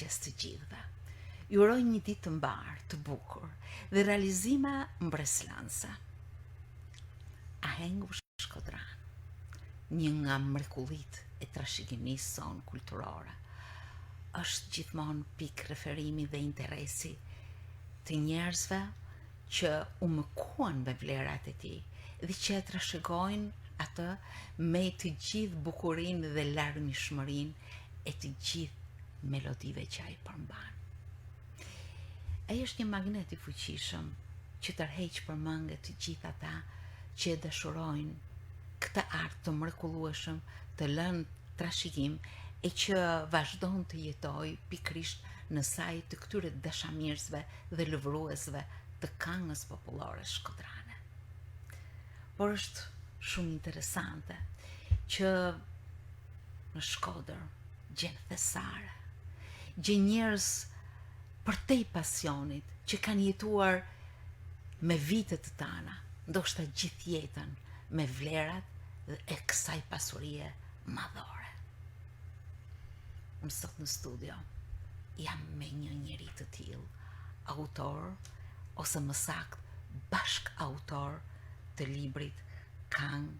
mëngjes të gjithëve. Ju uroj një ditë të mbarë, të bukur dhe realizime mbreslanse. Ahengu Shkodran, një nga mrekullitë e trashëgimisë sonë kulturore, është gjithmonë pikë referimi dhe interesi të njerëzve që u mëkuan me vlerat e tij dhe që e trashëgojnë atë me të gjithë bukurinë dhe larmishmërinë e të gjithë melodive që ai përmban. Ai është një magnet i fuqishëm që tërheq përmendje të gjithë ata që e dashurojnë këtë art të mrekullueshëm të lënë trashëgim e që vazhdon të jetoj pikrisht në saj të këtyre dashamirësve dhe lëvruesve të këngës popullore shkodrane. Por është shumë interesante që në Shkodër gjen thesare, gjen njerëz përtej pasionit që kanë jetuar me vitet të tana, ndoshta gjithë jetën me vlerat e kësaj pasurie madhore. Unë sot në studio jam me një njeri të tillë, autor ose më saktë bashk autor të librit Këngë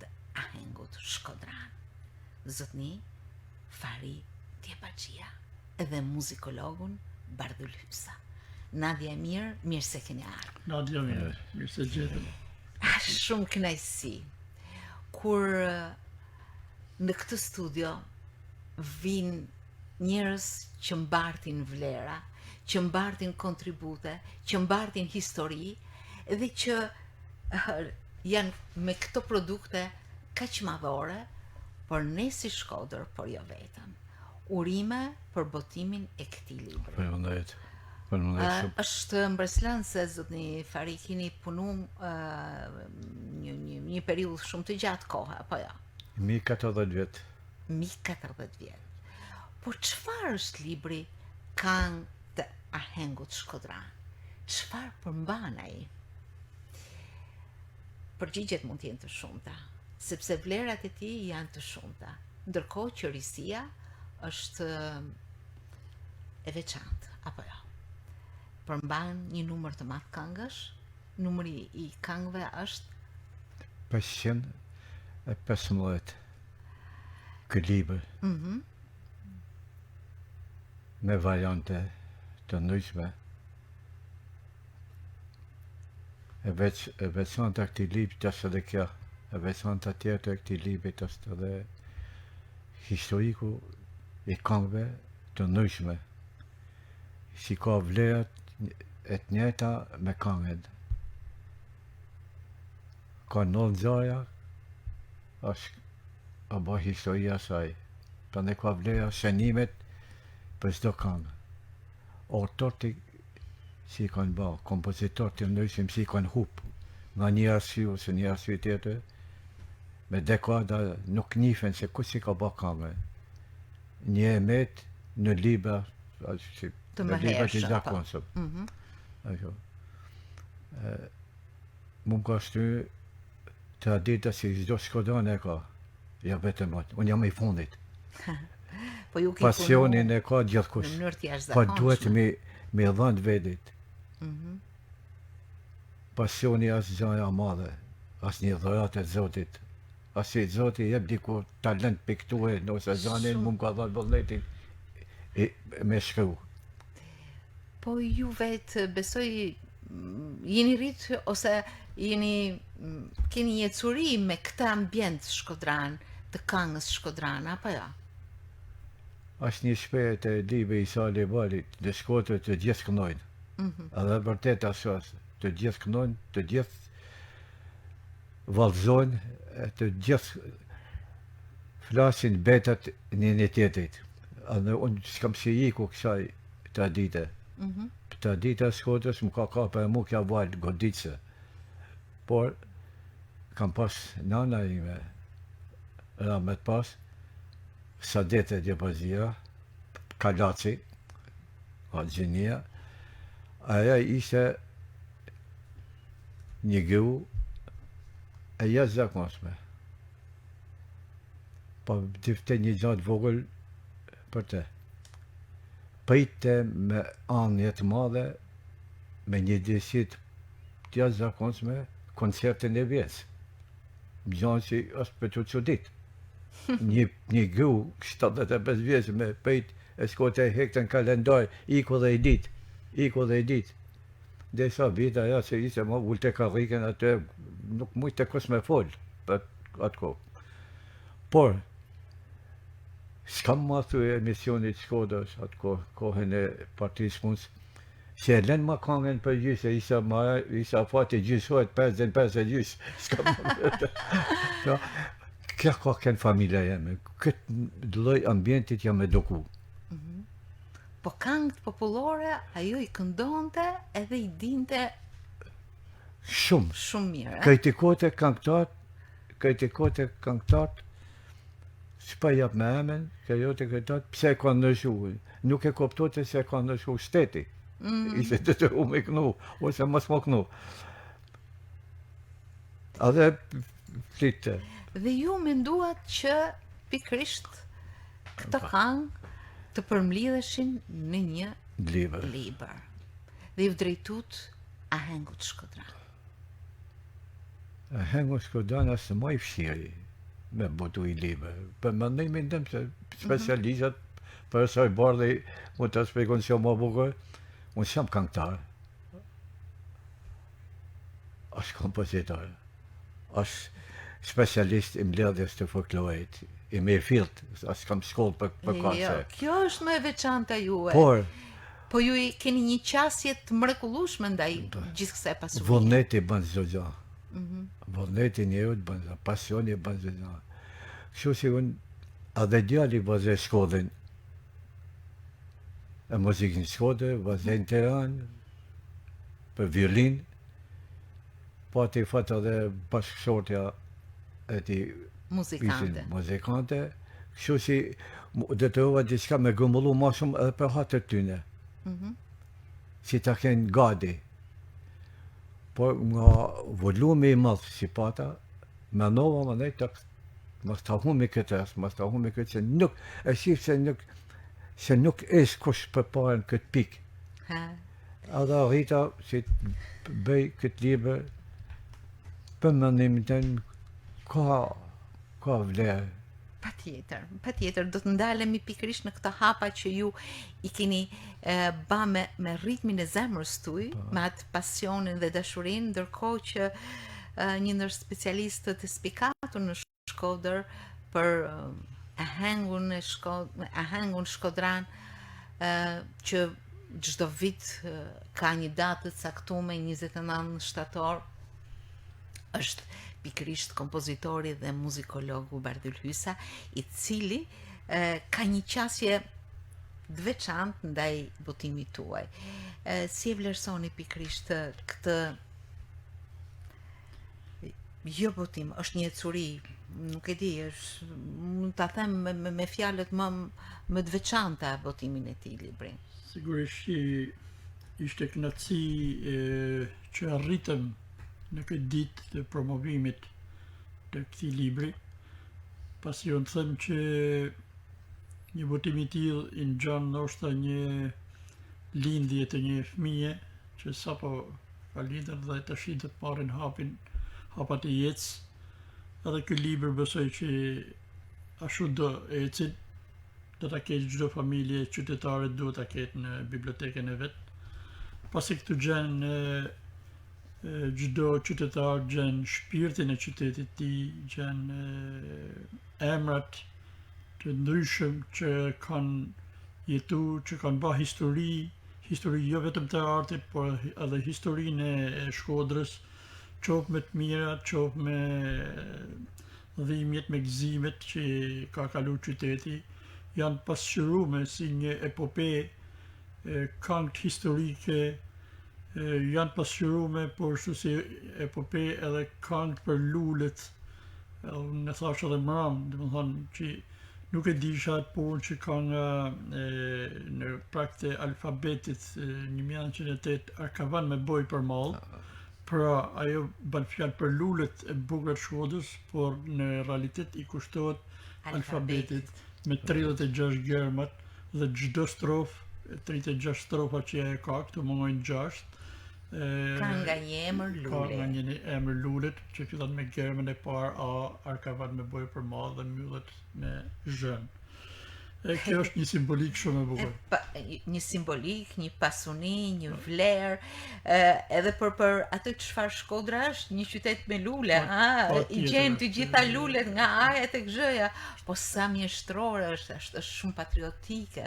të Ahengut Shkodran, zotni Fari Djebaxhia, edhe muzikologun Bardul Hypsa. Nadia mirë, mirë se keni ardhur. Nadia mirë, mirë se gjetëm. Shumë kënaqësi kur në këtë studio vinë njerëz që mbartin vlera, që mbartin kontribute, që mbartin histori dhe që janë me këto produkte kaq madhore, por ne si Shkodër, por jo vetëm. Urime për botimin e këtij libri. Faleminderit. Është mbreslanse, zotni Fari, keni punu një periudhë shumë të gjatë kohe, apo jo? Mi 40 vjet. Mi 40 vjet. Por çfarë është libri Këngë të Ahengut Shkodran? Çfarë përmban ai? Përgjigjet mund të jenë të shumta, sepse vlerat e tij janë të shumta, ndërkohë që risia është e veçantë, apo jo? Përmban një numër të madh këngësh, numri i këngëve është 515 ky libër. Me variante të ndryshme. E veçanta këtij libri është edhe kjo, e veçanta tjetër e këtij libri është edhe historiku i këngëve të ndryshme. Si ka vlerat e të njëjta me këngën. Ka 9 ngjarje, është apo historia e saj. Prandaj ka vlera shënimet për çdo këngë. Autorët si kanë bërë, kompozitorët të ndryshëm si kanë hup nga një arsye ose një arsye tjetër, me dekada nuk njihen se kush i ka bërë këngën. Një emet në libra të mëhershëm. Mund ka shty tradita si çdo Shkodran e ka, jo vetëm atë. Unë jam i fundit. Po ju keni pasionin e ka gjithkush. Në mënyrë të Po jashtëzakonshme. duhet me dhënë vedit. Pasioni është gjëja e madhe, është një dhuratë e Zotit. Asi Zoti jep diku talent pikture, ose zanin mund ka dhënë vullnetin me shkru. Po ju vetë besoj jeni rritë ose keni jetësuri me këtë ambient Shkodran, të këngës Shkodran, apo jo? Është një shprehje e librit i Sali Balit, të Shkodrës të gjithë kënojnë. Edhe vërtet ashtu është, të gjithë kënojnë, të gjithë vallëzojnë, të gjithë flasin betat një tjetrit. Edhe unë s'kam si iku kësaj tradite. Tradita e Shkodrës më ka kapur mua kja val goditse. Por kam pas nana ime, rahmet pas, Sadete Djebaxhia, Kalaci, Gjenia, aja ishte një gru e jashtëzakonshme. Po difte një gjatë vogël për te. pejte me anje të madhe, me një djesit të jashtëzakonshme koncertin e vjes. Gjanë që është për të çudit. Një gru 75 vjeç me pejt e shkote e hektën kalendar, iku dhe i dit. Dhe sa vita ja që ishte ma vull të karriken atë, nuk mujt të kus me fol për atë kohë. Por, s'kam ma thuj emisionit Shkodrës atë kohën e Partisë Punës, që e len ma kangen për gjysë, isa fati gjysojt 55 gjysë, s'kam ma Kja ka kënë familja jeme, këtë lloj ambientit jam eduku. Po këngët popullore, ajo i këndonte edhe i dinte Shumë mirë. Këjti kote këngëtat, s'pa jap me emen, këjote këngëtat, pse e ka nëshu, nuk e koptote se e ka nëshu shteti. Ishte të me kënu, ose mos më kënu. A dhe flitte. Dhe ju menduat që pikrisht këtë këngë të përmlidheshin në një libër. Dhe ju drejtut Ahengut Shkodran. Ahengut Shkodran është më i fshiri me botu i libër. Për mendimin tim se specializat për saj bardhi mund të shpjegon që më bukur, unë jam këngëtar. Është kompozitor. Është specialist i mbledhjes të folklorit, i me filt, as kam shkollë për kase. Kjo është më e veçanta juaj. Po ju i keni një qasje të mrekullueshme ndaj gjithkësaj pasurie. Vullneti bën çdo gjë. Vullneti njerëzit bën, pasioni bën çdo gjë. Kështu si unë edhe djali vazhdoi shkollën e muzikën në Shkodër, vazhdoi në Tiranë për violin, pati fat edhe bashkëshortja e ti muzikante, kështu si detyrova diçka me grumbullu ma shumë edhe për hatër tyne. Si ta kenë gadi. Por nga volumi i madh si pata, menova më nej mos ta humbi këtë, se nuk e shif se nuk është kush përparen këtë pikë. Edhe arrita si të bëj këtë libër për mendimin tim ka vlerë. Patjetër, do të ndalemi pikërisht në këto hapa që ju i keni ba me ritmin e zemrës tuaj, me atë pasionin dhe dashurinë, ndërkohë që një ndër specialistët e spikatur në Shkodër për Ahengun Shkodran, që çdo vit ka një datë të caktuar 29 shtator, është pikërisht kompozitori dhe muzikologu Bardhyl Hysa, i cili ka një qasje të veçantë ndaj botimit tuaj. Si e vlerësoni pikërisht këtë jo botim, është një ecuri, nuk e di, mund ta them me fjalët më të veçanta botimin e tij libri. Sigurisht ishte kënaqësi që arritëm në këtë ditë të promovimit të këtij libri, pasi unë them që një botim i tillë i ngjan ndoshta një lindje të një fëmije që sapo ka lindur dhe tash do të marrin hapat e jetës. Edhe ky libër besoj që ashtu do ecin, do ta ketë çdo familje qytetare, duhet ta ketë në bibliotekën e vet. Pasi këtu gjen çdo qytetar gjen shpirtin e qytetit tij, gjen emrat të ndryshëm që kanë jetuar, që kanë bërë histori jo vetëm të artit, por edhe historinë e Shkodrës, qoftë me të mirat, qoftë me dhimbjet, me gëzimet që ka kaluar qyteti, janë pasqyruar si një epope, këngë historike, janë pasqyruar por ashtu si epope edhe këngë për lulet. Unë thash edhe mram, domethënë që nuk e disha atë punë që ka në prag të alfabetit 1908 Arkavan me boj për mall. Pra ajo bën fjalë për lulet e bukura të Shkodrës, por në realitet i kushtohet alfabetit me 36 gërmat dhe çdo strofë 36 strofa që e ka, këtu mëngojnë 6. Ka nga një emër Ka nga lule. një emër lulet që fillon me gërmën e parë A, arkavat me bojë për ma dhe mbyllet me zhën. Kjo është një simbolik shumë e bukur. Një simbolik, një pasuni, një vlerë, edhe për atë çfarë Shkodra është, një qytet me lule, i gjen të gjitha lulet nga A-ja tek Z-ja, po sa mjeshtrore është shumë patriotike,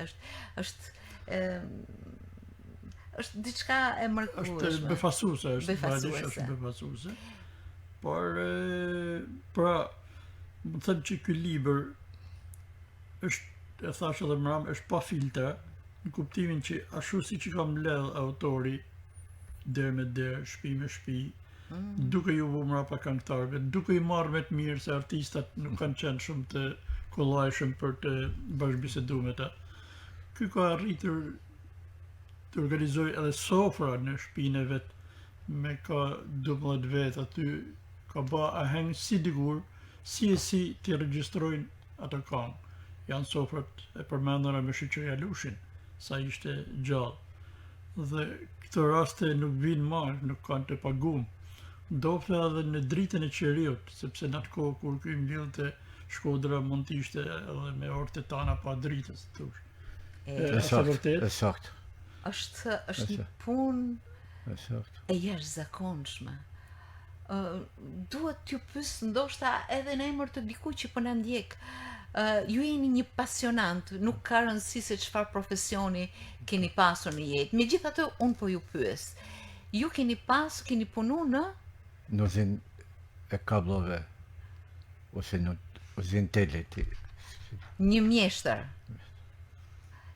është diçka e mrekullueshme. Është befasuese, është befasuese. Por pra, më them që ky libër është, e thash edhe mram, është pa filtra, në kuptimin që ashtu siç i ka mbledh autori derë me derë, shtëpi me shtëpi, duke ju vu mrapa këngëtarëve, duke i marrë me të mirë se artistat nuk kanë qenë shumë të kollajshëm për të bashkëbiseduar me ta. Ky ka arritur të organizoj edhe sofra në shtëpinë e vet, me ka 12 vet aty, ka ba aheng si dikur, si të regjistrojnë ato këngë. Janë sofrat e përmendura me shoqëria Lushin, sa ishte gjallë. Dhe këto raste nuk vinë marrë, nuk kanë të paguam. Ndofte edhe në dritën e qeriut, sepse në atë kohë kur ky mbyllte Shkodra mund të ishte edhe me orët e tana pa dritës, thosh. Është vërtet? Saktë. Është një punë e jashtëzakonshme. Duhet t'ju pyes ndoshta edhe në emër të dikujt që po na ndjek. Ju jeni një pasionant, nuk ka rëndësi se çfarë profesioni keni pasur në jetë. Megjithatë, unë po ju pyes. Ju keni punu në uzin e kablove, ose në uzin teleti. Një mjeshtër.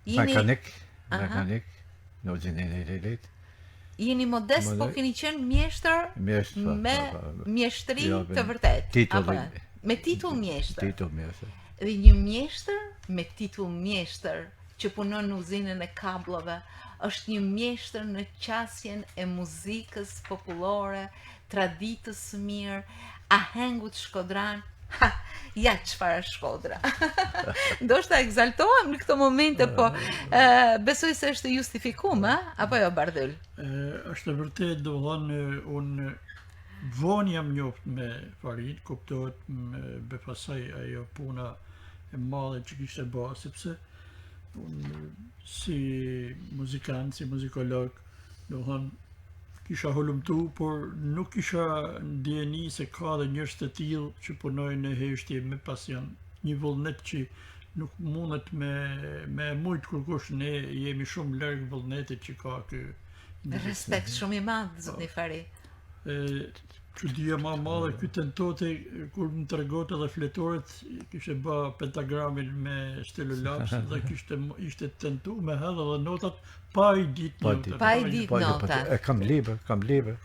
Mekanik, në uzinën e telet. Jeni modest, po keni qenë mjeshtër me mjeshtri të vërtet. Me titull mjeshtër. Dhe një mjeshtër me titull mjeshtër që punon në uzinën e kablove është një mjeshtër në qasjen e muzikës popullore, traditës së mirë, ahengut shkodran. Ja çfarë është Shkodra. Ndoshta egzaltohem në këto momente, po besoj se është justifikuar, apo jo Bardhyl? Është vërtet, domethënë unë vonë jam njoft me Farid, kuptohet me befasoj ajo puna e madhe që kishte bërë, sepse unë si muzikant, si muzikolog, domethënë kisha hulumtu, por nuk kisha ndjeni se ka dhe njerëz të tillë që punojnë në heshtje me pasion. Një vullnet që nuk mundet me mujt kurkush, ne jemi shumë larg vullnetit që ka ky. Respekt shumë i madh, zotni Fari. Çudia më e madhe ky tentote kur më tregote edhe fletoret, kishte bë pentagramin me stilolaps dhe ishte tentu me hedh edhe notat pa i ditë notat. Pa i ditë notat. Kam libër.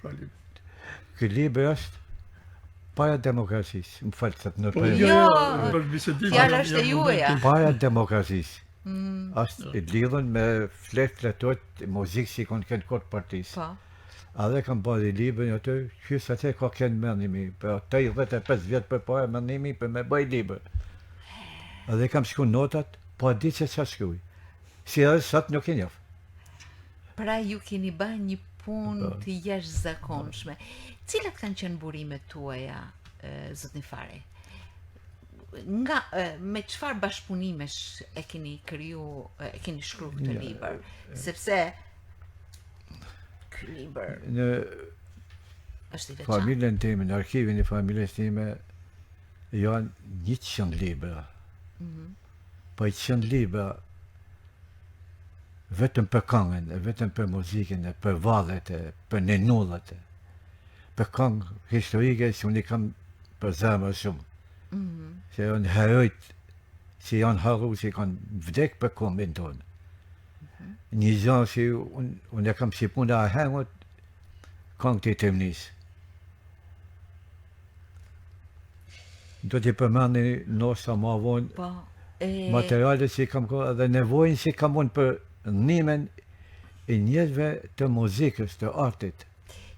Ky libër është para demokracisë. Më fal se në fjala është e juaja. Para demokracisë. Është i lidhur me fletoret muzikë që kanë kod partisë. Po. A dhe kam bërë i libën atë, qysë atë ka kënë mendimi, për 35 vjetë për pare mendimi për me bëj libër. A dhe kam shku notat, po a di që qa shkuj. Si edhe sot nuk e njof. Pra ju keni bërë një punë të jashtëzakonshme. Cilat kanë qenë burimet tuaja, zotni Fari? Me çfarë bashkëpunimesh e keni shkruar këtë libër? Sepse libër në familjen time, në arkivin e familjes time janë 100 libra. Po 100 libra vetëm për këngën, vetëm për muzikën, për vallet, për nenullat, për këngë historike që unë i kam për zemër shumë. Se janë herojt që janë harru, që kanë vdek për kombin tonë. Një gjanë që unë e kam si puna a hengut, këngë të i temnis. Do t'i përmeni nosa ma vonë materialet që i kam kohë dhe nevojnë që i kam vonë për nimen e njerëzve të muzikës, të artit.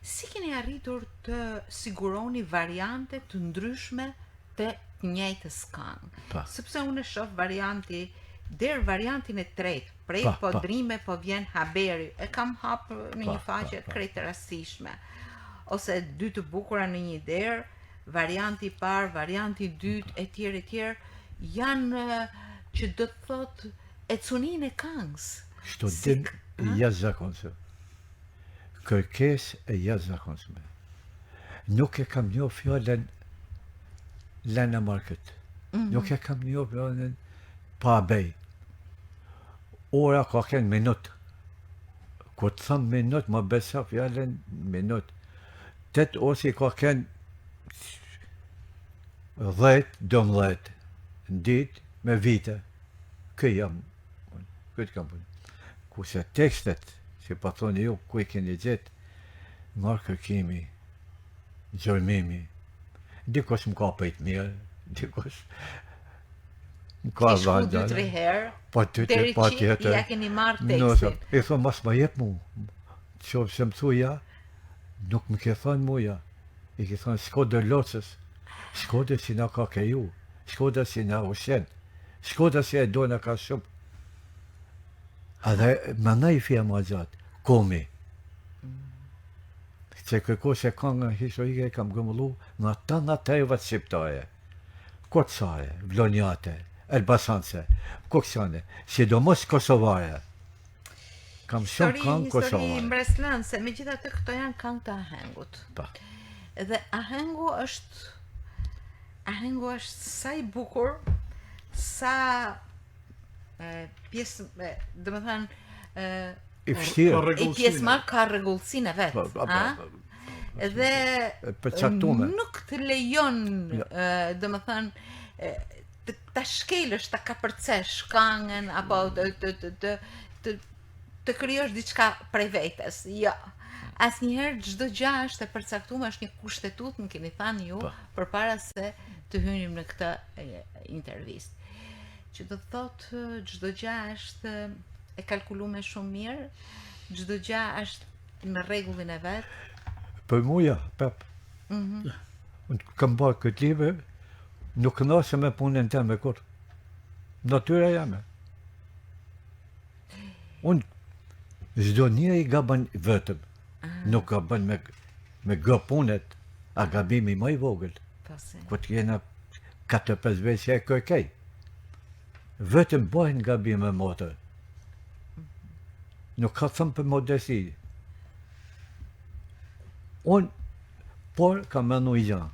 Si keni arritur të siguroni variante të ndryshme të njëjtës këngë? Sepse unë shoh varianti der variantin e tretë, prej Pa. podrime po vjen haberi. E kam hap në një faqe Pa. krejt të rastishme. Ose dy të bukura në një der, varianti i parë, varianti i dytë, etj, janë që do të thotë e cunin e këngës. Shtudim i jashtëzakonshëm. Kërkesë e jashtëzakonshme. Nuk e kam njohur fjalën Lena Market. Nuk e kam njohur fjalën pa bej. Ora ka kënë minut. Kur të thëmë minut, më besa fjalën minut. 8 ose ka kënë 10-12 në ditë me vite. Këtë kam punë. Kurse tekstet, që pa thoni ju, ku i keni gjetë, nga kërkimi, gjërmimi, dikush më ka pëjtë mirë, dikush më ka Ki shku 2-3 herë, po ty deri po që tjetër. ja keni marrë tekstin. I thonë, mas më jep mu. Qovë se më thuja, nuk më ke thonë muja. I ke thonë, Shkodër Locës, Shkodër si na ka keju, Shkodër si na ushen, Shkodër si e do në ka shumë. Edhe më në i fja më gjatë, komi. Që kërko se këngë historike kam gëmullu nga ta nga tejvat shqiptare, Korçare, Vlonjate, Elbasanse, Koksane, sidomos kosovare. Kam shumë këngë Histori kosovare. mbreslënse, megjithatë këto janë këngë të ahengut. Pa. Dhe ahengu është sa i bukur, sa pjesë, do të thënë, I fështirë. i pjesëmarr ka rregullsinë e vet, a? Dhe Përcaktume. nuk të lejon, do të thënë, ta shkelësh, ta kapërcesh këngën apo të krijosh diçka prej vetes. Jo. Asnjëherë çdo gjë është e përcaktuar, është një kushtetut, më keni thënë ju, përpara se të hynim në këtë intervistë. Që do të thotë çdo gjë është e kalkuluar shumë mirë, çdo gjë është në rregullin e vet. Për muja, Pep. Unë kam bërë këtë libër, nuk kënaqem me punën time kur. Natyra jame. Unë çdo njeri gaban vetëm. Nuk gaban me gë punët, a gabimi më i vogël. Po si. Kur të jena 4-5 vjeç e kërkej. Vetëm bëhen gabime motër. Nuk ka thëmë për modesti. Unë, por kam menu i gjanë.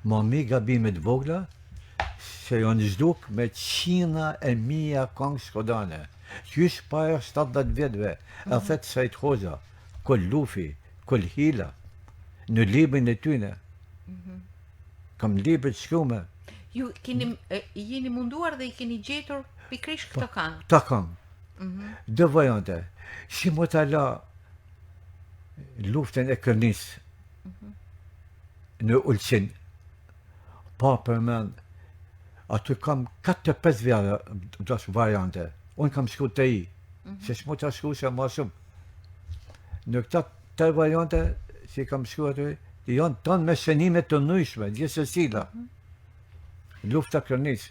Ma mi gabimet vogla, se janë zhduk me qina e mija këngë shkodane. Qysh para 70 vjetëve, e thetë Sajt Hoxha, Kol Lufi, Kol Hila, në librin e tyne. Kam libër të shkrume, Ju jeni munduar dhe I keni gjetur pikërisht këto këngë. ta këngë. Dë variante, si më të la luftën e Kërnis në Ulqin, pa përmen, aty kam 4-5 vjara dash variante. Unë kam shku të I, se s'mu të shku se ma shumë. Në këta të variante, si kam shku aty, janë tonë me shënimet të nëjshme, gjithsesila. Lufta Kërnis.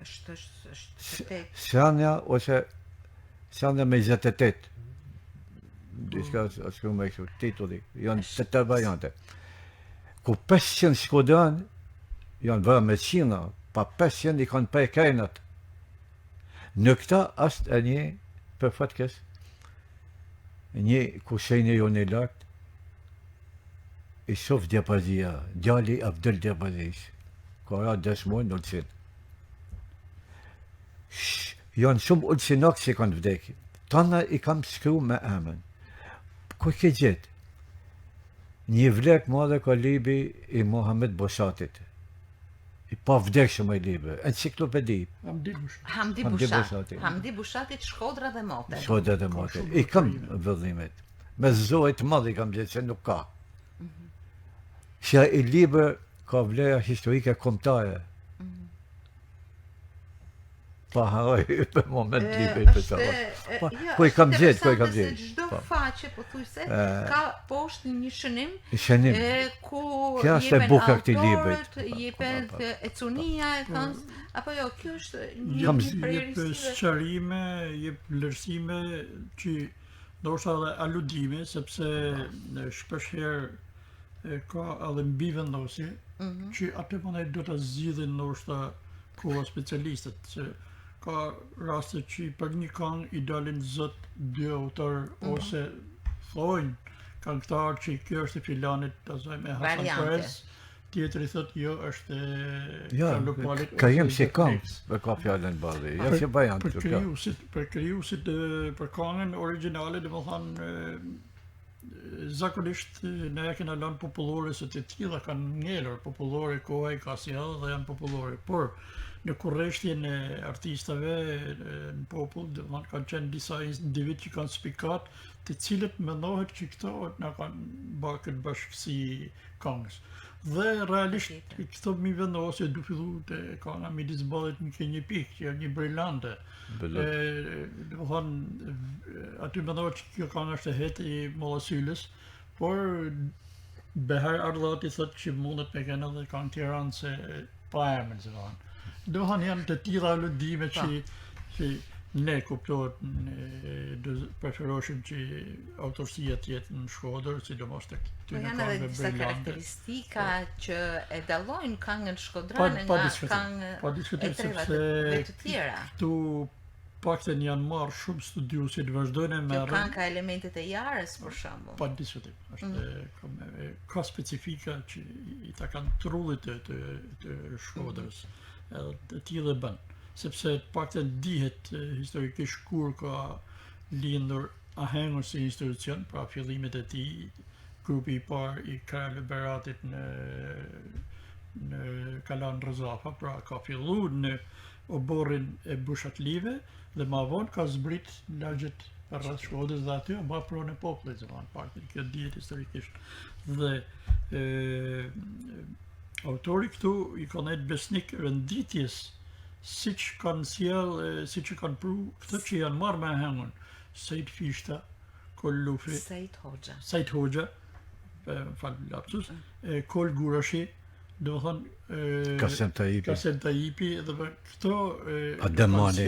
Është vërtet. Sanja ose Sanja me 28. Diçka është me kështu titulli. Janë të variante. Ku 500 shkodan janë vërë me qina, pa 500 I kanë për kajnat. Në këta është e një, për fatkes, një kushejnë jo një lartë, I shof Djapazia, djali Abdel Djapazis, ka ra dëshmoj në Ulqin. Janë shumë ulqinak që kanë vdekë. Tana I kam shkru me emën. Ku ke gjetë? Një vlek madhe ka libi I Mohamed Boshatit. I pa vdekshëm ai libër, enciklopedi. Hamdi Bushati. Hamdi Bushatit Shkodra dhe Mote. Shkodra dhe Mote. I kam vëllimet. Me zoj të madh I kam gjetë se nuk ka. Që I libër ka vlera historike kombëtare. Pa haroj për moment librit për sa. Ku i kam gjetë, ku i kam gjetë. Çdo faqe pothuajse ka poshtë një shënim Shënim. ku Kjo është e bukur këtij autorët, librit. jepet ecunia e thënë, apo jo, kjo është Jep një sqarime, jep vlerësime që ndoshta edhe aludime, sepse shpeshherë ka edhe mbivendosje që atë mëne do ta zgjidhin ndoshta koha specialistët, se ka raste që për një këngë i dalin zot dy autor ose thojnë këngëtar që kjo është e filanit asaj me Hasan Variante. Perez, tjetri thot jo është Ja, Karlopalit ka jem ose si Zetnik. këngë, me ka fjallën balli. Ja si bajant. Për krijuesit për këngën origjinale, domethënë zakonisht ne kena lënë popullore se të tilla kanë ngelur popullore, koha i ka sjellë dhe janë popullore, por në kurreshtjen e artistave në popull, domethënë kanë qenë disa individ që kanë spikat, të cilët mendohet që këto na kanë bërë këtë bashkësi këngës. Dhe realisht këto mi vendosje du fillu të kënga midis ballit në një pikë, që janë një brillante. Domethënë aty mendohet që kjo këngë është e heti i Mollasyles, por Beher Arllati thotë që mundet me kenë edhe këngë Tiranëse pa emrin, se thonë. Domethënë janë të tilla aludime që ne kuptohet do preferoshim që autorësia të jetë në Shkodër, sidomos tek Po janë edhe disa karakteristika që e dallojnë këngën shkodrane nga këngë e treva të tjera. Këtu paktën janë marrë shumë studiusi të vazhdojnë me Kjo këngë ka elementet e Jarës për shembull. Pa diskutim. Është ka specifika që i ta kanë trullit të Shkodrës, edhe të tillë bën, sepse paktën dihet historikisht kur ka lindur Ahengur si institucion, pra fillimet e tij, grupi i parë i Krajve Beratit në Kalan Rëzafa, pra ka filluar në oborrin e Bushatlive dhe ma vonë ka zbrit lagjet rreth Shkodrës dhe aty mba pronë e popullit, paktën kjo dihet historikisht. Dhe autori këtu i ka nejt besnik renditjes siç kanë sjell, siç e kanë pru këto që janë marrë me Ahengun, Sejt Fishta, Kol Lufi, Sejt Hoxha, fal lapsus, Kol Gurashi, domethënë Kasem Tajipi, dhe këto Ademani.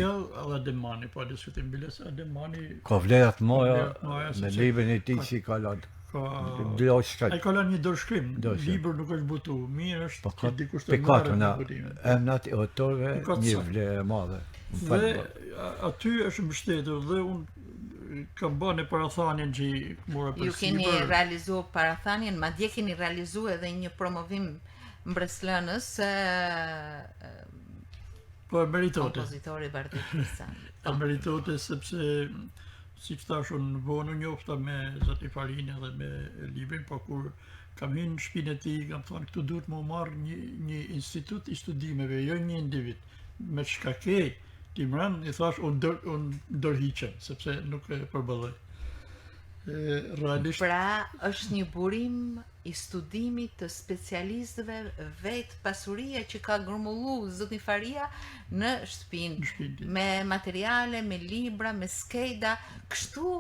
Ademani, pa diskutim biles, Ademani Ka vlerat moja Moja, me librin e tij që ka lënë. ai ka lënë një dorëshkrim, libër nuk është butu, mirë është që dikush të marrë na butimin. emnat e autorëve një vlerë e madhe. Dhe aty është mbështetur dhe unë kam bërë parathanjen që mora për Ju keni realizuar parathanjen, madje keni realizuar edhe një promovim mbreslënës po meritote. Kompozitori Bardit Hirsan. Meritote sepse si që thash unë vonë njofta me Zoti Farin edhe me librin, po kur kam hyrë në shtëpinë e tij, kam thonë këtu duhet më marr një institut i studimeve, jo një individ. Me çka ke ti mran, i thash unë dorhiqem, sepse nuk e përballoj. Realisht Pra është një burim i studimit të specialistëve vetë pasuria që ka grumullu zoti Faria në shtëpinë, me materiale, me libra, me skejda, kështu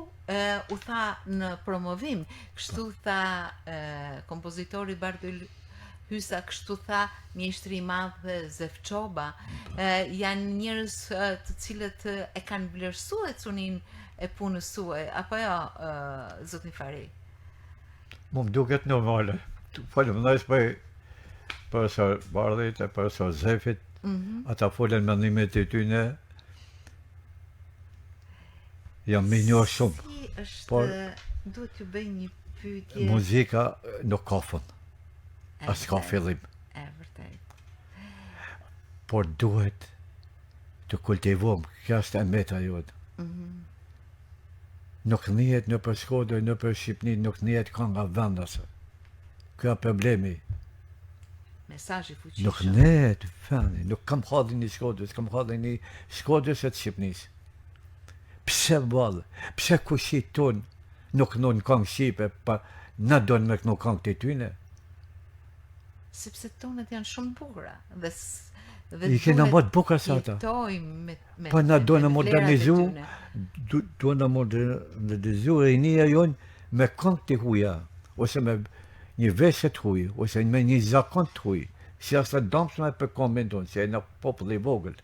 u tha në promovim, kështu tha kompozitori Bardhyl Hysa, kështu tha mjeshtri i madh Zef Çoba, janë njerëz të cilët e kanë vlerësuar cunin e punës suaj, apo jo, zoti Fari? Mu më duket normale. Falem nëjës për profesor Bardhit e profesor Zefit, ata folen mendimet e tyne, jam me njohë shumë. Si është, duhet t'ju bëj një pyetje. Muzika nuk ka fund, as ka fillim. E vërtet. Por duhet të kultivom, kjo është e meta jote. Nuk njihet në për Shkodër, në për Shqipni, nuk njihet kënga vendase. Kjo problemi. Mesazhi fuqishëm. Nuk njihet fendi, nuk kam hadhin një Shkodrës, kam hadhin një Shkodrës e të Shqipnis. Pse vallë, pse kushit ton nuk non këngë Shqipe, pa na don me këno këngë të tyne? Sepse tonet janë shumë bukura dhe Dhe I kena duhet më të bukur se ata. jetojmë me Po na do në vlerat e modernizu, tyne. do në modernizu rinia jonë me këngë të huja, ose me një veshje të huj, ose me një zakon të huj, si asë dëmshme për kombin tonë, se e në popull i vogël.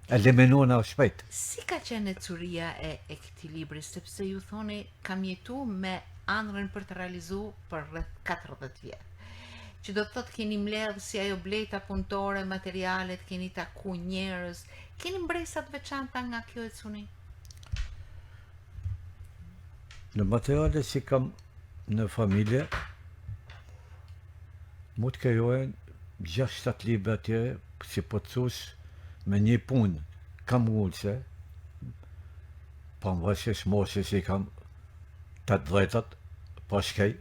Eliminona shpejt. Si ka qenë curia e këtij libri, sepse ju thoni kam jetu me ëndrrën për të realizu për rreth 40 vjet. Që do të thotë keni mbledh si ajo bleta punëtore, materialet, keni taku njerëz, keni mbresa të veçanta nga kjo e cuni? Në materiale si kam në familje, mu të krijojnë 6-7 libra atje, si përcus me një punë, kam ullëse, pa më vëshës moshe si kam 8-10, pa shkej,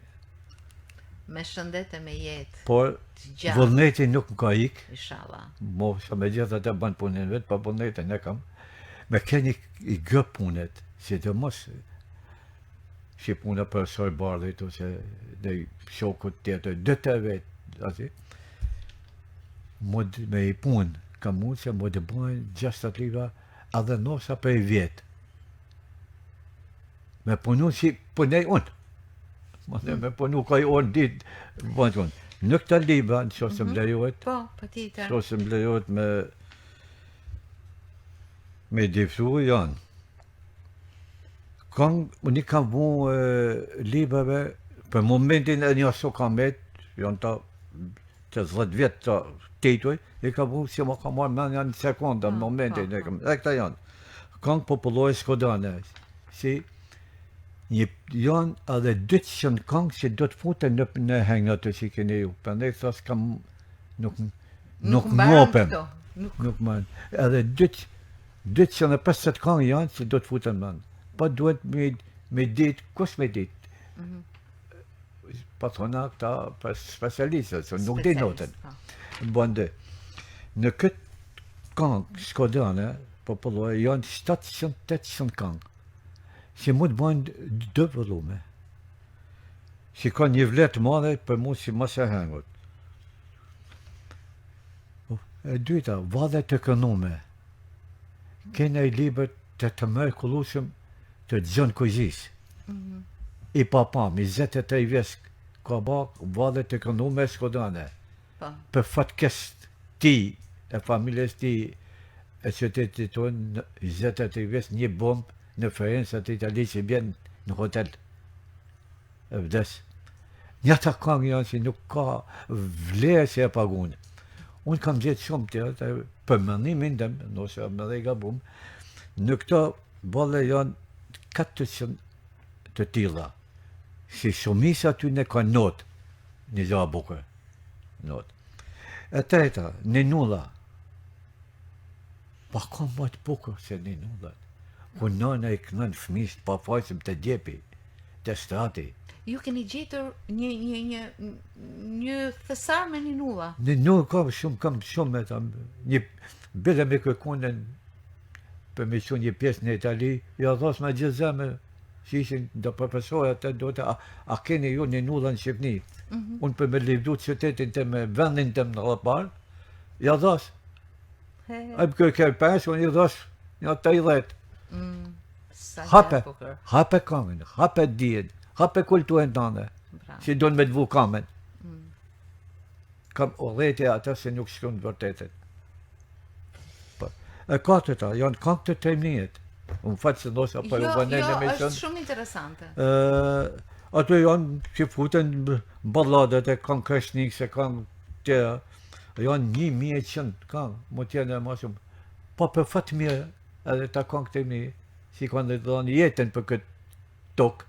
Me shëndet e me jetë, por të gjatë, vullneti nuk më ka ikë, inshallah. mosha me gjithë atë banë punën vetë, pa vullnetin e kam, me keni i gë punet, si të mos, si puna për sër bardhit, ose dhe shokut tjetër, 2 vetë, ati, mod me i punë, ka mund se më të bëjnë 6 libra edhe nosa për i vjetë. Me punu si punej unë. Me punu ka i orë ditë, bëjnë unë. Në këta libra, në qo se më lejohet, Po, patjetër. qo se më lejohet me difru janë. Unë i kam vu librave, për momentin e një aso kam janë ta 10 vjetë ta tituj, i ka vu si më ka marrë me një sekonda, në momentin e kam, e këta janë. Këngë popullore shkodane, si janë edhe 200 këngë që do të futen në hengë atë që keni ju, për ne thas kam, nuk mopem, nuk më, edhe 250 këngë janë që do të futen më. Pa duhet me ditë, kush me ditë? Pa thona këta specialistët, se nuk di notën. Bënde, në këtë këngë shkodane, popullore, janë 700-800 këngë, që mu të bëjnë 2 volume, që ka një vletë madhe për mu si mas e hengut. E dyta, Vallet të kënume, kena i liber të mrekullueshëm të Xhon Kujgjis. I papam, 23 vjeç ka bak Vallet të kënume shkodane. Për fatkes ti, e familjes ti, e qytetit tonë, 23 vjeç një bombë në Firenze të Itali që bjen në hotel e vdes. Një ta këngë janë që nuk ka vlerë që e pagunë. Unë kam gjithë shumë të për mënimin dem, nëse më dhe i gabum, në këto bolle janë 400 të tilla. Si shumisa aty ne ka notë, një gja bukur. Notë. E treta, Ninulla. Pa ka më të bukur se Ninullat. Ku nëna i kënën fëmijët pa faqëm të djepi, të strati. Ju keni gjetur një thesar me Ninulla? Ninulla kam shumë me ta, një bile me kërkunën për me që një pjesë në Itali, ja dhos me gjithë zemë, që ishin do profesorë atë, do të, a keni ju Ninulla në Shqipni? Unë për me livdu qytetin të me vendin të më në rëpar, ja dhos. A më kërë pesë, unë i dhos një 30. Hape kamen, hape dijen, hape kulturën tënde, që do në me të vu kamen. Kam oreti ata se nuk shkun vërtetet. E katërta, janë këngë të Tremniet. Unë faqë se ndoshta për u bënë në emision. Jo, është shumë interesante. Ato janë që futen balladet e këngë kreshnik, se këngë tjera. Janë 1100 këngë, më tjene e ma shumë. Po për fatë mirë, edhe ta këngë të mi, si kanë dhe dhënë jetën për këtë tokë,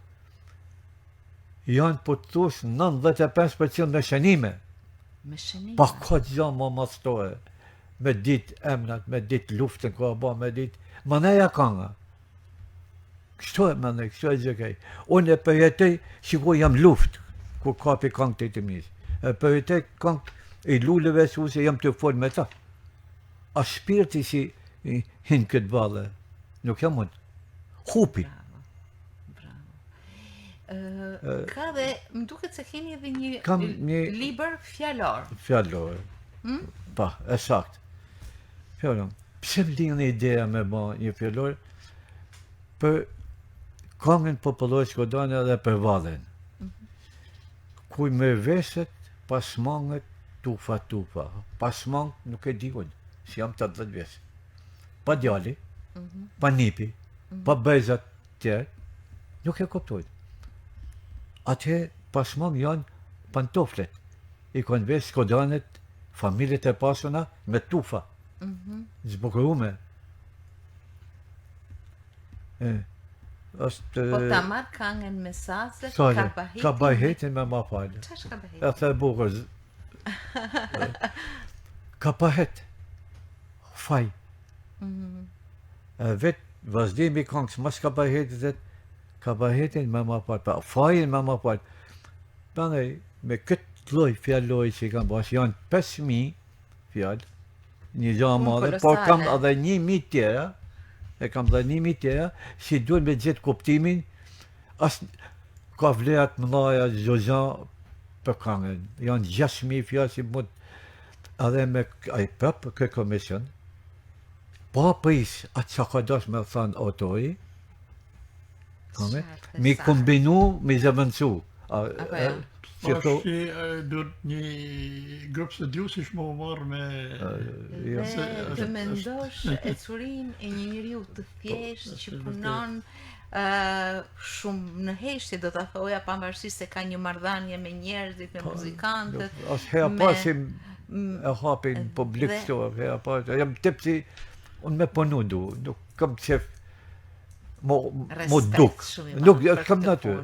janë për të thush 95% me shënime. Me shënime? Pa ka gjë më mastore, me ditë emnat, me ditë luftën, ka ba me ditë, më neja kënga. Kështu e më ne, kështu e gjëkej. Unë e përjetej, shiko jam luftë, ku kapi këngë të të misë. E përjetej këngë i lullëve su se jam të folë me ta. A shpirti si hinë këtë valle, nuk jam mund. Hupi. Ka dhe, më duket se keni edhe një libër fjallor. Fjallor. Pa, e sakt. Fjallon, pse më linë ideja me ba një fjallor për këngën popullore shkodane edhe për vadhen. Kuj me veset, pas mangët, tufa. Pas mangët nuk e di unë, si jam 80 vjeç. Pa djali, pa nipi, pa bëjzat tjerë, nuk e kuptoj. Atje pas mangë janë pantoflet. I kanë vesh shkodanet, familjet e pasuna me tufa. Zbukurume. Është... Po ta marrë këngën me sazet, Sale, Kabahetin. Kabahetin me ma falë. Qa është Kabahetin? E the bukur. Kabahet. Faj. Vetë vazhdimi këngës mas Kabahetit, Kabahetin me ma falë. Pa fajin me ma falë. Përnej, me këtë lloj fjalloj që i kam bash, janë 5.000 fjallë, një gjë madhe, por kam edhe 1.000 tjera, si duhet me gjithë kuptimin, as ka vlerat mëdhaja gjogjan për këngën. Janë 6.000 fjallë si mund, edhe me prapë këtë komision, pa pris atë që ka dash me thënë autori, mi kombinu, mi zëvëndësu. Është duhet një grup studiusish më marrë me... Të mendosh e curin e një njeriu të thjesht që punon shumë në heshtje, do ta thoja, pavarësisht se ka një marrëdhënie me njerëzit, me muzikantët. As hea pasim e hapin publik këto, hea pasim. Jam tipsi, unë me punu du, nuk kam qef mo duk. Nuk, kam natyrë.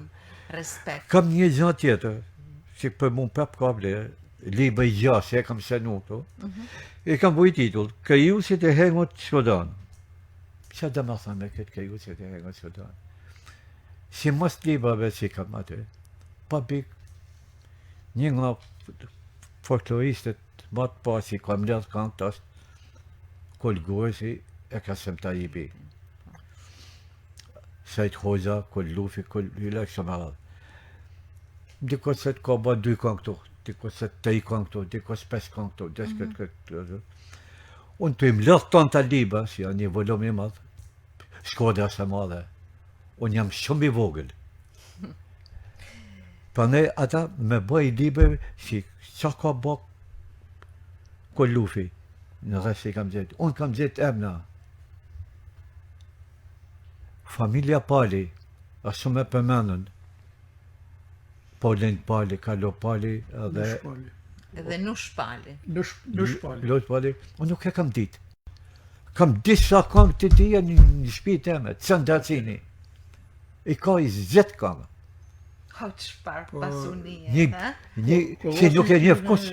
Respekt. Kam një gjë tjetër, që për mund prap ka vlerë, libër i gjasë, e kam senu këto, e kam vuj titull, Krijuesit e Hengut Shkodan. Qa dhe më thënë me këtë Krijuesit e Hengut Shkodan? Si mos librave që kam aty, pa bik, një nga folkloristët më të parë që kam lëdhë këngët është Kolgursi e Kasem Tajibi. Sajt Hoxha, Kol Lufi, Kol Hyla, kështë më radhë. Dikos se të ka ba 2 këngë këtu, dikos se 3 këngë këtu, dikos 5 këngë këtu, desh këtë. Unë të im lëdhë tonë të liba, si janë një volum i madhë, Shkoda është e madhe. Unë jam shumë i vogël. Prandaj ata me bëj liber si qa ka ba Kol Lufi, në rreth i kam gjetë. Unë kam gjetë emna. Familja Pali, është shumë e përmenën. Polin Pali, Kalo Pali, Edhe Nush Pali. Nush Pali. Lot Pali, unë nuk e kam ditë. Kam disa këngë të tia një shtëpi teme, Cëndacini. I ka i 10 këngë. Ka çfarë pasunie, ha? Si nuk e njeh kus.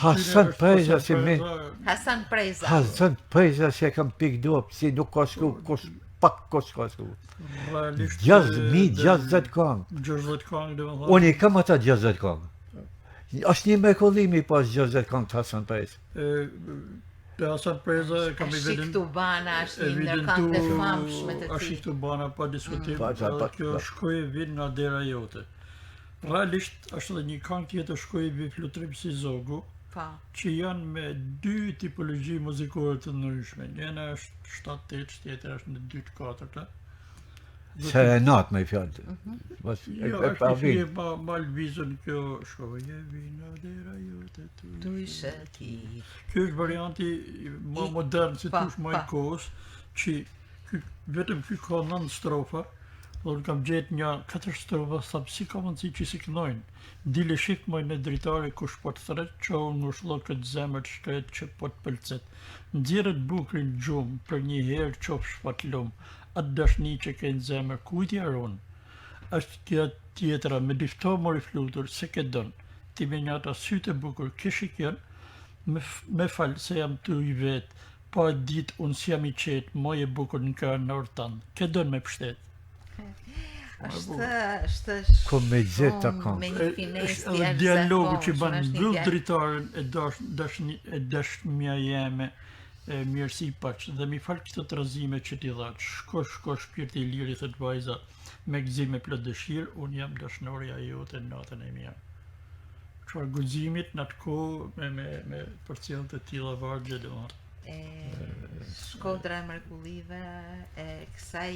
Hasan Preza si me. Hasan Preza. Hasan Preza si e kam pik dop, si nuk ka shku kus. Pak kos ka shku. 60 këngë. 60 këngë, dhe më thënë. Unë i kam ata 60 këngë. Është një mrekullimi pas 60 këngë të Hasan Preza. Te Hasan Preza kam i Shiktu Bana është një ndër këngët e famshme të tij. Shiktu Bana pa diskutim, edhe kjo Shkoj vin nga dera jote. Realisht është edhe një këngë tjetër Shkoj vi flutrim si zogu, që janë me 2 tipologji muzikore të ndryshme. Njëna është 7-8, tjetër është në 2-4. Serenat me fjallë. Jo, është një ma lëvizën kjo Shkoje vina dera jote tu ishe ti. Kjo është varianti ma modern, si tush ma i kohës, që vetëm kjo ka 9 strofa, dhe unë kam gjetë një 4 strofa, thamë si ka mundësi që si kënojnë. Dile shik moj në dritare kush po të thret, që unë në shlo këtë zemër të shkret që po të pëlcet. Nxirët bukrin gjumë, për një herë qofsh fatlum, atë dashni që ke në zemër, kujtja ronë. Është kja tjetra, me difto mori flutur, se ke dënë, ti me njata sytë e bukur, kishik janë, me falë se jam të i vetë, pa ditë unë si jam i qetë, moj e bukur në kërë në ortanë, ke dënë me pështetë. Është Ku me gjitha shumë me një finesë Edhe dialogu që banë mbyll dritaren e dashmja jeme, mirësi paq, dhe mi falë këtë të rëzime që t'i dhatë, shko shpirti i liri, thët vajza, me gëzime plot dëshirë, unë jam dashnorja jote në natën e mirë. Çfarë guximit në atë kohë me përcjellje të tilla vargje domethënë. Shkodra e mrekullive, e kësaj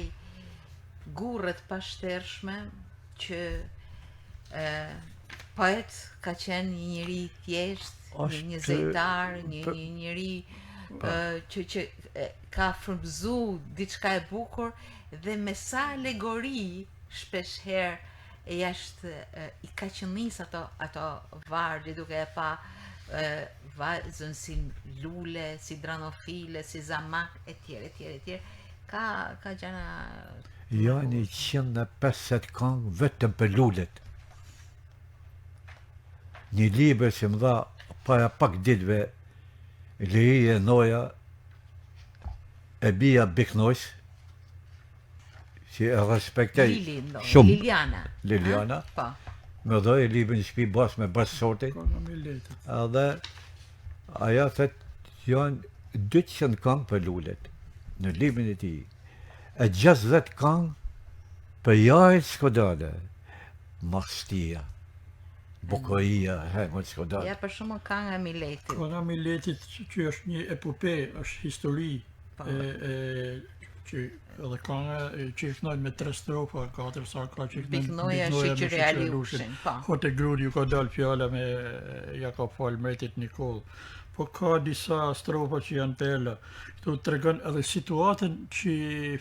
gurret pashtershme që poet ka qenë një njeri thjesht, një zejtar, një njeri që ka frymëzu diçka e bukur dhe me sa alegori shpesh herë jashtë i ka qëllis ato vargje duke e pa vajzën si lule, si dranofile, si zamak, etj. Ka gjana... Janë 150 këngë vetëm për lulet. Një libër që më dha para pak ditëve Leje Noja e bia Biknojs, që e respektej shumë Liliana, me dhoj e libër një shpi bas me bas sortit, edhe aja thët janë 200 këngë për lulet në librin e tij. E 60 këngë për jajt Shkodale, Mastia, Bukoria, Hemët Shkodale. Ja, për shumë kënga e Miletit. Kënga e Miletit që është një epope, është histori, që edhe kënga që i knojnë me 3 strofa, 4 sa ka që i knojnë Biknoja Shiqyreali Lushin. Hote Grudi ju ka dalë fjala me ja ka falë mretit Nikol. Po ka disa strofa që janë tela. Këtu të tregon edhe situatën që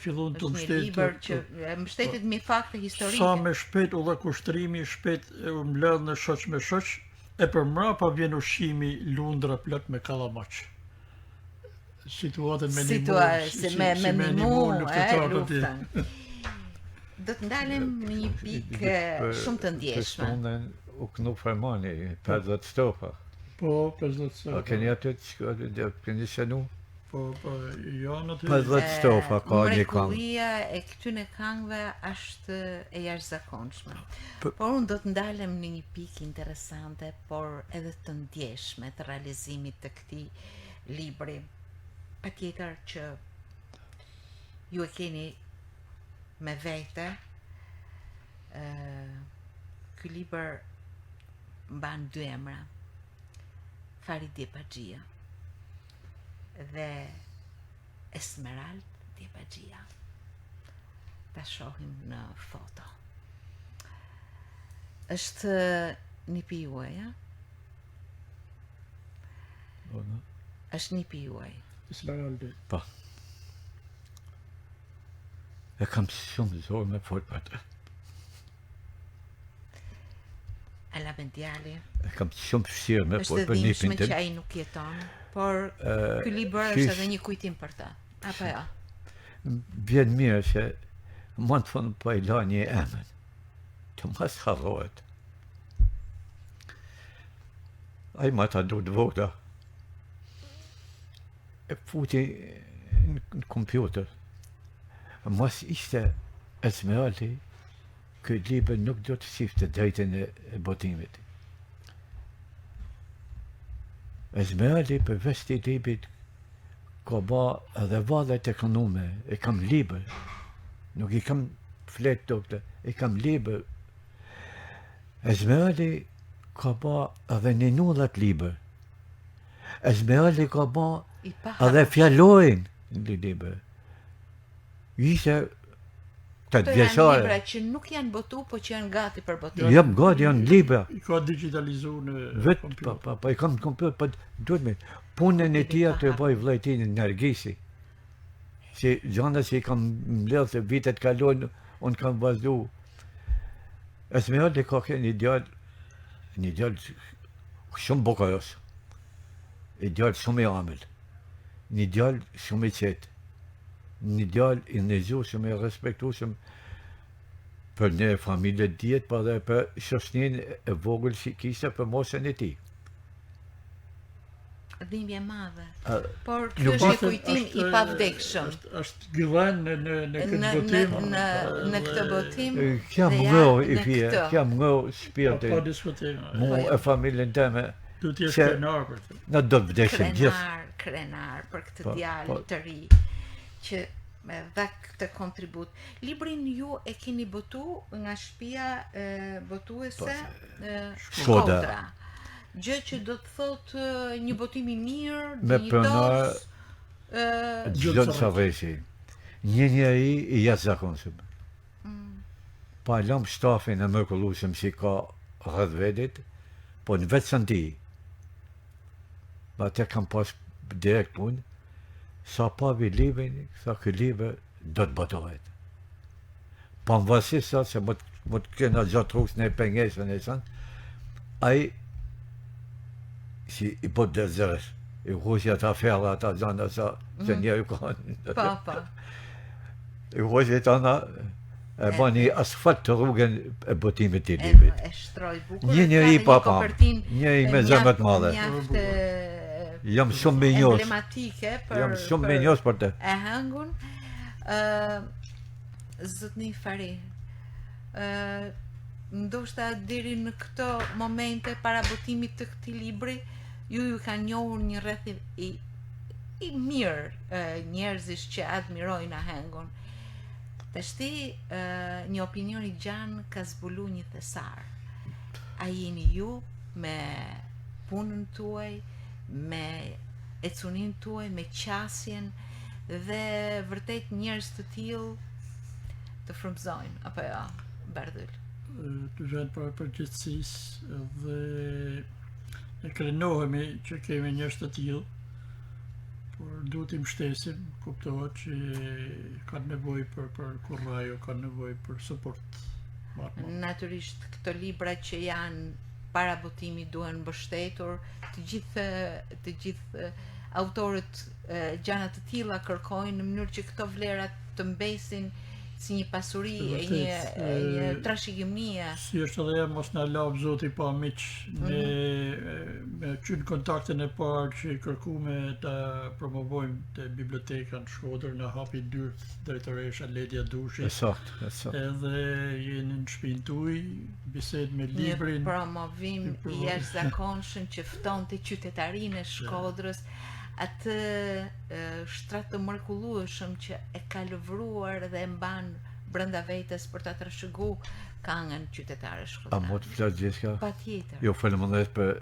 fillon të mbështetet. Është një libër që mbështetet me fakte historike. Sa me shpejt u dha kushtrimi, shpejt u mbledh në shoq me shoq, e për mrapa vjen ushqimi Lundra plot me kallamaq. Situatën me Nimun, luftën. Do të ndalem në një pikë shumë të ndjeshme. Personen u knu Fermani, 50 strofa. Po, 50 strofa. Keni atë që keni shenu? Po, janë atë... 50 strofa ka një këngë. Mrekullia e këtyne këngëve është e jashtëzakonshme. Por unë do të ndalem në një pikë interesante, por edhe të ndjeshme të realizimit të këtij libri. Patjetër që ju e keni me vete, ky libër mban 2 emra, Farid Djepaxhia dhe Esmerald Djepaxhia. Ta shohim në foto. Është nipi juaj, ja? Është nipi juaj. Esmeraldi. Po. E kam shumë zorë me folë për të. Ala Bendjali. E kam shumë fëshirë me folë për nipin është e dhimbshme që ai nuk jeton, por ky libër është edhe një kujtim për ta. Apo jo? Vjen mirë që mund të thonë po i la një emën. Të mas harrohet. Ai ma ta du të vota. E futi në kompjuter. Mos ishte Esmeraldi, ky libër nuk do të shifte drejtën e botimit. Esmeraldi përveç të librit ka ba edhe vallet e kanume, e kam libër. Nuk i kam flet doktor, e kam libër. Esmeraldi ka ba edhe 9 libër. Esmeraldi ka ba edhe fjallojnë në libër. Ishte të Këto janë libra që nuk janë botu, po që janë gati për botim. Jam gati, janë libra. I ka digitalizu në kompjuter. Pa, i kam në kompjuter, pa duhet me punën e tia të bëj vllajtin Nergisi. Si gjana që i kam mbledh se vitet kalojnë, unë kam vazhdu. Esmeraldi ka një djalë shumë bukaros. Një djalë shumë i amël. Një djalë shumë i qetë. Një djalë i nëzushëm, i respektushëm për një familje djetë, pa dhe për shoshnin e vogël që kishte për moshën e tij. Dhimbje madhe. Por kjo është një kujtim i pavdekshëm. Është gëdhen në këtë botim. Në këtë botim. Kam ngëu i fije, kam ngëu shpirtin. Pa diskutim. Mu e familjen teme. Du t'jesh krenar për të. Në do të vdesim gjithë. Krenar për këtë djalë të ri që me dha këtë kontribut. Librin ju e keni botu nga shtëpia botuese Shkodra. Gjë që do të thotë një botim i mirë, me pronar Gjënë Sarreshi. Një njeri I jashtëzakonshëm. Pa lëm shtafin e mrekullueshëm që ka rreth vetit, po në vetë sëndi. Atë kam pas direkt punë, sa pavi librin, sa ky libër do të botohet. Pavarësisht sa se më të kena gjatë rrugës në pengesën e sanë, ai si I po të zërës, I hoqja ta fella ata gjana sa që njerë kanë. Pa. I hoqja ta na e bani asfalt të rrugën e botimit të librit. E shtroj bukur. Një njeri papa, njeri me zemër të madhe. Jam shumë minjos. Emblematike për Jam shumë minjos për të. E hëngun. Zotni Fari, ndoshta deri në këto momente para botimit të këtij libri, ju ka njohur një rreth I mirë njerëzish që admirojnë ahengun. Tashti një opinion I gjanë ka zbulu një thesar. A jeni ju me punën tuaj, me ecunin tuaj, me qasjen dhe vërtet njerëz të tillë të frymëzojnë, apo jo, Bardhyl? Të vjen për përgjithësisë dhe ne krenohemi që kemi njerëz të tillë, por duhet I mbështesim, kuptohet që kanë nevojë për kurraj, kanë nevojë për suport. Natyrisht këto libra që janë para botimit duhen mbështetur, të gjithë autorët gjana të tilla kërkojnë në mënyrë që këto vlera të mbesin si një pasuri e një trashëgimie. Si është edhe mos na lavë Zoti pa miq, ne me qenë kontaktin e parë që kërkuame ta promovojmë te biblioteka në Shkodër, na hapi dyert drejtoresha Ledia Dushi. Saktë. Edhe jeni në shtëpinë tuaj, bisedë me librin. Një promovim I jashtëzakonshëm që ftonte qytetarinë e Shkodrës, atë shtrat të mrekullueshëm që e ka lëvruar dhe e mban brenda vetes për ta trashëguar këngën qytetare shkodrare. A mund të flas gjithçka? Patjetër. Jo, faleminderit për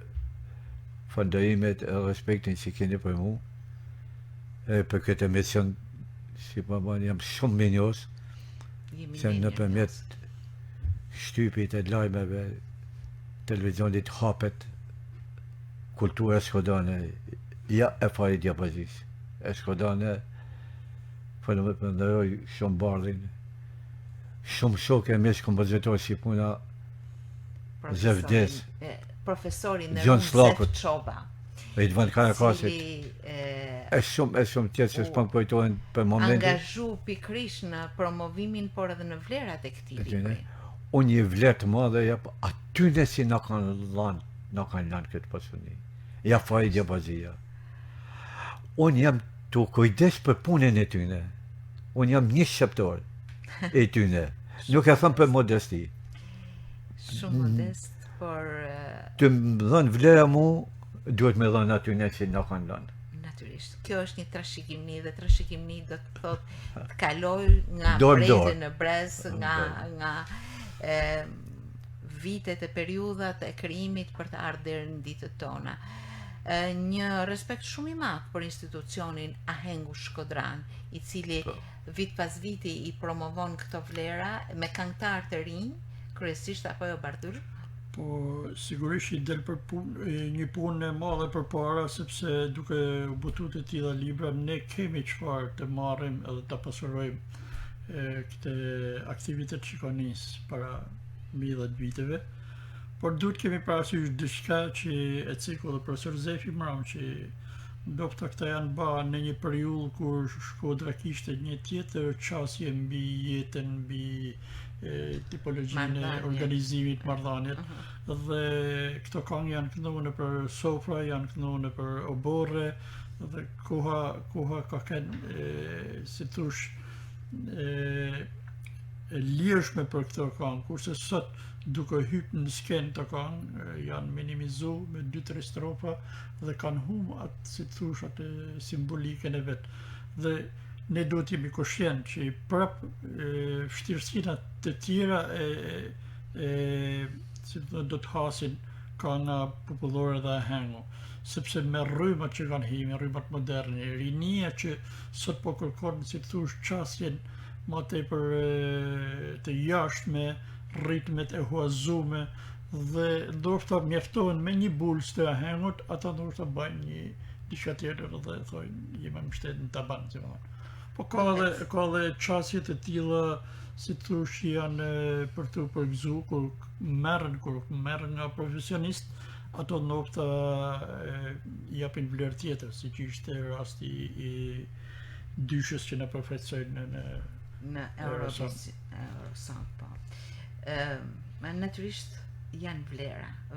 falënderimet e respektin që keni për mua. E për këtë emision, si po bani, jam shumë minjos. Se nëpërmjet shtypit e lajmeve, televizionit hapet kultura shkodane. Ja e fari diapazis. E Shkodane, faleminderit për ndëroj shumë Bardhin, shumë shokë e mes kompozitor si puna Zevdes, profesori në Gjon Zef Çoba, Ridvan Karakasit, cili e shumë tjetë që s'pam kujtohen për momentin. Angazhu pikrisht në promovimin, por edhe në vlerat e këtij libri. Unë një vlerë të madhe jap atyne si na kanë lanë këtë pasuni. Ja fari diapazia. Unë jam të kujdes për punën e tyne. Unë jam një shqiptar e tyne. Nuk e thëmë për modesti. Shumë modest, por... Të më dhënë vlera mu, duhet me dhënë atyne që na kanë lënë. Natyrisht. Kjo është një trashëgimni dhe trashëgimni do të thotë të kaloj nga breze në brez, nga vitet e periudhat e krijimit për të ardhur deri në ditët tona. Një respekt shumë I madh për institucionin Ahengu Shkodran, I cili vit pas viti I promovon këto vlera me këngëtar të rinj, kryesisht apo jo Bardhyl? Po sigurisht I del për një punë e madhe përpara, sepse duke u botuar të tilla libra ne kemi çfarë të marrim edhe ta pasurojmë këtë aktivitet që ka nis para 10 viteve. Por duhet kemi parasysh diçka që e ciku dhe profesor Zefi Mram, që ndofta këta janë ba në një periudhë kur Shkodra kishte një tjetër qasje mbi jetën, mbi tipologjinë e organizimit, marrëdhëniet. Dhe këto këngë janë kënduar për sofra, janë kënduar për oborre, dhe koha ka kënë, si thush, e lirshme për këto këngë, kurse sot duke hypë në skenë të kanë, janë minimizu me 2-3 strofa dhe kanë humbur atë, si thush, atë simbolikën e vetë. Dhe ne duhet jemi koshient që prap vështirësina të tjera si do të hasin kënga popullore dhe ahengu. sepse me rrymat që kanë hime, rrymat moderne, rinia që sot po kërkon, si të thush, qasjen ma tepër të jashtme, ritmet e huazume, dhe ndoshta mjaftohen me një bulës të ahengut, ata ndoshta bëjnë një diçka tjetër dhe thojnë jemi mbështet në taban, si më thonë. Po ka edhe qasje të tilla, si të thush, që janë për të përgëzu, kur merren nga profesionist, ato ndoshta japin vlerë tjetër, si që ishte rasti i dyshës që na përfaqësojnë në Eurovision, po. Natyrisht janë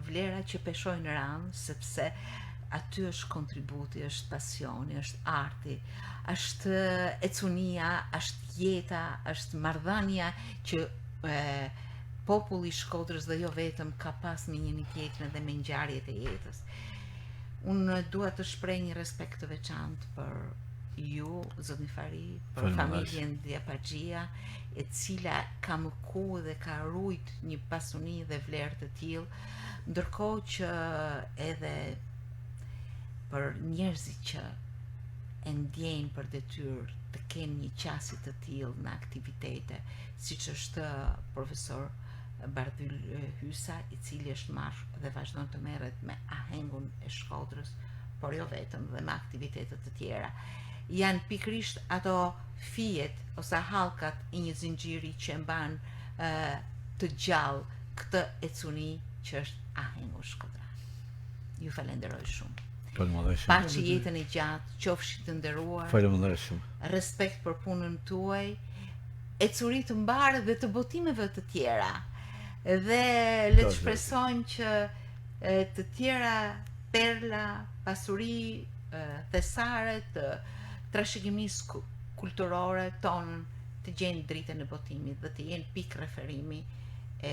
vlera që peshojnë rand, sepse aty është kontributi, është pasioni, është arti, është ecunia, është jeta, është marrëdhënia që populli i Shkodrës dhe jo vetëm ka pas me njëri tjetrin dhe me ngjarjet e jetës. Unë dua të shpreh një respekt të veçantë për ju, zotni Fari, për familjen Diapaxhia, e cila ka mëku dhe ka rujt një pasuni dhe vlerë të tillë, ndërkohë që edhe për njerëzit që e ndjejnë për detyrë të kenë një qasje të tillë në aktivitete, siç është profesor Bardhyl Hysa, i cili është marrë dhe vazhdon të merret me ahengun e Shkodrës, por jo vetëm, dhe me aktivitetet të tjera. Janë pikrisht ato fijet ose hallkat i një zinxhiri që mban të gjallë këtë ecuni që është ahengu shkodran. Ju falenderoj shumë. Paçi jetën e gjatë, qofshi të nderuar. Faleminderit shumë. Respekt për punën tuaj, ecuri të mbarë dhe të botimeve të tjera. Dhe le të shpresojmë që të tjera perla, pasuri, thesare të trashëgimisë kulturore tonë të gjenë dritën e botimit dhe të jenë pikë referimi e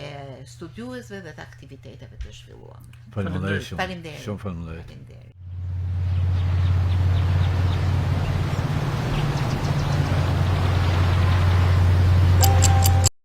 studiuesve dhe të aktiviteteve të zhvilluara. Faleminderit shumë. Faleminderit. Shumë faleminderit.